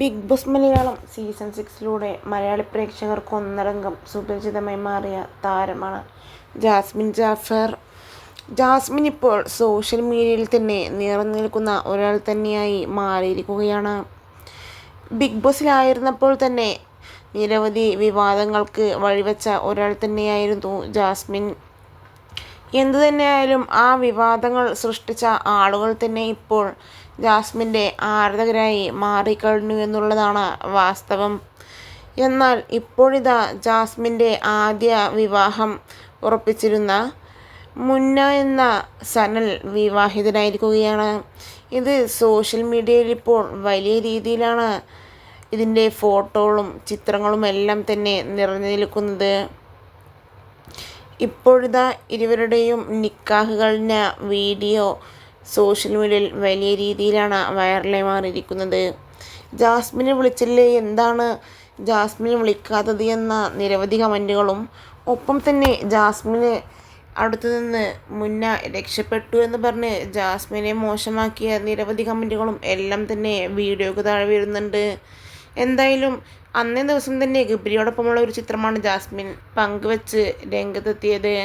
Big Boss Malayalam season 6 Malayali പ്രേക്ഷകർക്ക് ഒന്നടങ്കം സുപരിചിതമായി മാറിയ താരമാണ് ജാസ്മിൻ ജാഫർ. ജാസ്മിൻ ഇപ്പോൾ സോഷ്യൽ മീഡിയയിൽ തന്നെ നിറഞ്ഞു നിൽക്കുന്ന ഒരാൾ തന്നെയായി മാറിയിരിക്കുകയാണ്. ബിഗ് ബോസിലായിരുന്നപ്പോൾ തന്നെ നിരവധി വിവാദങ്ങൾക്ക് വഴിവെച്ച ഒരാൾ തന്നെയായിരുന്നു ജാസ്മിൻ. എന്തു തന്നെയായാലും ആ വിവാദങ്ങൾ സൃഷ്ടിച്ച ആളുകൾ തന്നെ ഇപ്പോൾ ജാസ്മിൻ്റെ ആരാധകരായി മാറിക്കഴിഞ്ഞു എന്നുള്ളതാണ് വാസ്തവം. എന്നാൽ ഇപ്പോഴിതാ ജാസ്മിൻ്റെ ആദ്യ വിവാഹം ഉറപ്പിച്ചിരുന്ന മുന്ന എന്ന സനൽ വിവാഹിതനായിരിക്കുകയാണ്. ഇത് സോഷ്യൽ മീഡിയയിൽ ഇപ്പോൾ വലിയ രീതിയിലാണ് ഇതിൻ്റെ ഫോട്ടോകളും ചിത്രങ്ങളും എല്ലാം തന്നെ നിറഞ്ഞു നിൽക്കുന്നത്. ഇപ്പോഴിതാ ഇരുവരുടെയും നിക്കാഹ് കഴിഞ്ഞ വീഡിയോ സോഷ്യൽ മീഡിയയിൽ വലിയ രീതിയിലാണ് വൈറലായി മാറിയിരിക്കുന്നത്. ജാസ്മിനെ വിളിച്ചില്ലേ, എന്താണ് ജാസ്മിനെ വിളിക്കാത്തത് എന്ന നിരവധി കമൻറ്റുകളും, ഒപ്പം തന്നെ ജാസ്മിന് അടുത്തു നിന്ന് മുന്ന രക്ഷപ്പെട്ടു എന്ന് പറഞ്ഞ് ജാസ്മിനെ മോശമാക്കിയ നിരവധി കമൻറ്റുകളും എല്ലാം തന്നെ വീഡിയോക്ക് താഴെ വരുന്നുണ്ട്. എന്തായാലും അന്നേ ദിവസം തന്നെ ഗബ്രിയോടൊപ്പമുള്ള ഒരു ചിത്രമാണ് ജാസ്മിൻ പങ്കുവെച്ച് രംഗത്തെത്തിയത്.